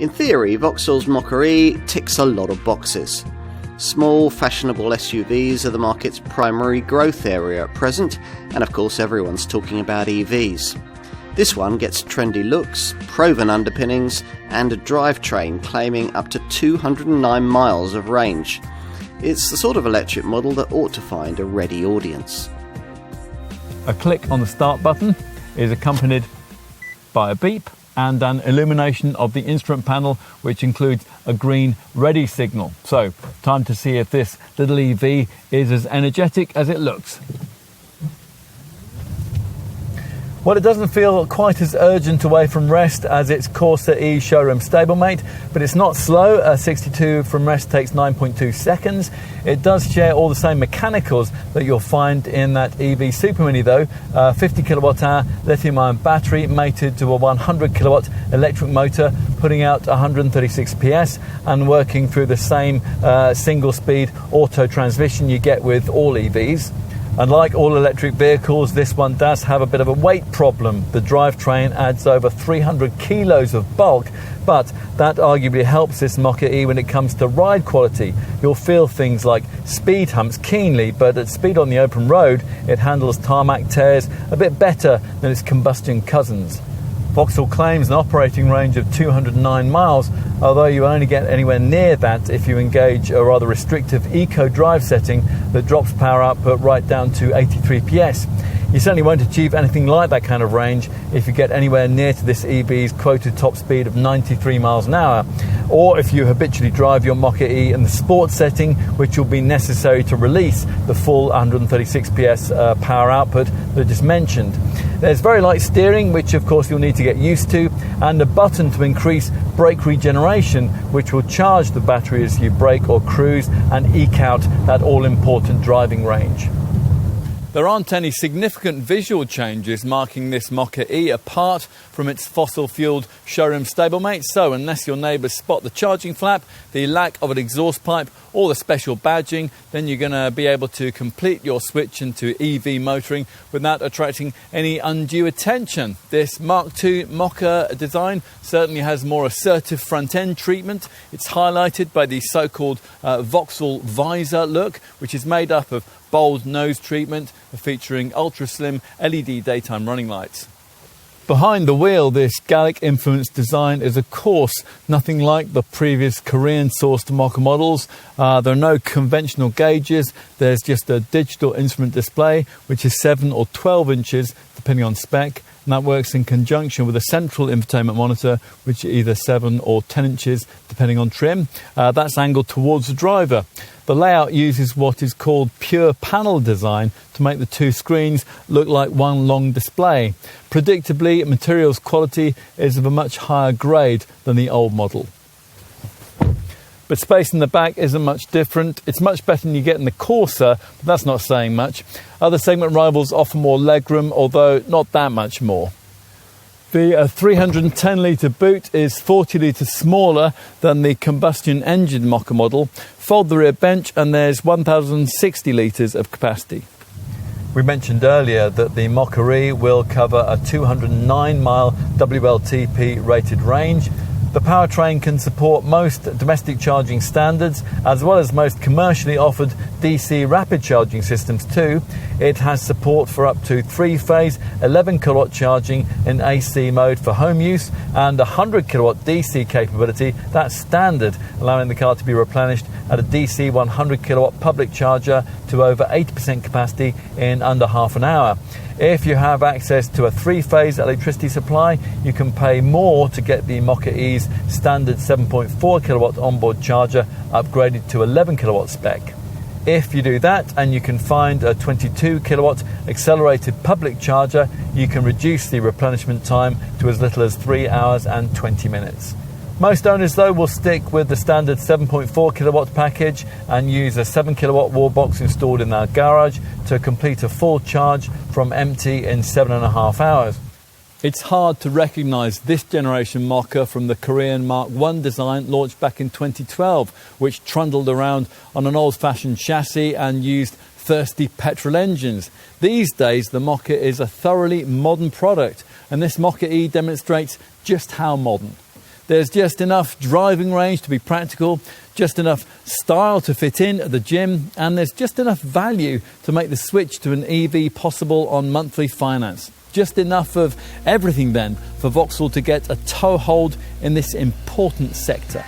In theory, Vauxhall's Mokka-e ticks a lot of boxes. Small, fashionable SUVs are the market's primary growth area at present, and of course everyone's talking about EVs. This one gets trendy looks, proven underpinnings, and a drivetrain claiming up to 209 miles of range. It's the sort of electric model that ought to find a ready audience. A click on the start button is accompanied by a beep and an illumination of the instrument panel, which includes a green ready signal. So, time to see if this little EV is as energetic as it looks. Well, it doesn't feel quite as urgent away from rest as its Corsa E showroom stablemate, but it's not slow. 62 from rest takes 9.2 seconds. It does share all the same mechanicals that you'll find in that EV Super Mini though. 50 kilowatt hour lithium-ion battery mated to a 100 kilowatt electric motor, putting out 136 PS and working through the same single-speed auto transmission you get with all EVs. Unlike all electric vehicles, this one does have a bit of a weight problem. The drivetrain adds over 300 kilos of bulk, but that arguably helps this Mokka-e when it comes to ride quality. You'll feel things like speed humps keenly, but at speed on the open road, it handles tarmac tears a bit better than its combustion cousins. Vauxhall claims an operating range of 209 miles, although you only get anywhere near that if you engage a rather restrictive eco drive setting that drops power output right down to 83 PS. You certainly won't achieve anything like that kind of range if you get anywhere near to this EV's quoted top speed of 93 miles an hour, or if you habitually drive your Mokka-e in the sports setting, which will be necessary to release the full 136 PS power output that I just mentioned. There's very light steering, which of course you'll need to get used to, and a button to increase brake regeneration, which will charge the battery as you brake or cruise and eke out that all-important driving range. There aren't any significant visual changes marking this Mokka-e apart from its fossil-fuelled showroom stablemate, so unless your neighbours spot the charging flap, the lack of an exhaust pipe or the special badging, then you're going to be able to complete your switch into EV motoring without attracting any undue attention. This Mark II Mokka design certainly has more assertive front-end treatment. It's highlighted by the so-called Vauxhall visor look, which is made up of bold nose treatment featuring ultra-slim LED daytime running lights. Behind the wheel, this Gallic-influenced design is, of course, nothing like the previous Korean-sourced Mokka models. There are no conventional gauges. There's just a digital instrument display, which is 7 or 12 inches, depending on spec. And that works in conjunction with a central infotainment monitor, which is either 7 or 10 inches, depending on trim. That's angled towards the driver. The layout uses what is called pure panel design to make the two screens look like one long display. Predictably, materials quality is of a much higher grade than the old model. But space in the back isn't much different. It's much better than you get in the Corsa, but that's not saying much. Other segment rivals offer more legroom, although not that much more. The 310-litre boot is 40 litres smaller than the combustion engine Mokka model. Fold the rear bench and there's 1,060 litres of capacity. We mentioned earlier that the Mokka-e will cover a 209-mile WLTP rated range. The powertrain can support most domestic charging standards as well as most commercially offered DC rapid charging systems too. It has support for up to 3-phase 11 kilowatt charging in AC mode for home use and 100 kilowatt DC capability, that's standard, allowing the car to be replenished at a DC 100 kilowatt public charger to over 80% capacity in under half an hour. If you have access to a 3-phase electricity supply, you can pay more to get the Mokka-e's standard 7.4 kilowatt onboard charger upgraded to 11 kilowatt spec. If you do that and you can find a 22 kilowatt accelerated public charger, you can reduce the replenishment time to as little as 3 hours and 20 minutes. Most owners though will stick with the standard 7.4 kilowatt package and use a 7 kilowatt wall box installed in their garage to complete a full charge from empty in 7.5 hours. It's hard to recognise this generation Mokka from the Korean Mark I design launched back in 2012, which trundled around on an old-fashioned chassis and used thirsty petrol engines. These days the Mokka is a thoroughly modern product, and this Mokka-e demonstrates just how modern. There's just enough driving range to be practical, just enough style to fit in at the gym, and there's just enough value to make the switch to an EV possible on monthly finance. Just enough of everything then for Vauxhall to get a toehold in this important sector.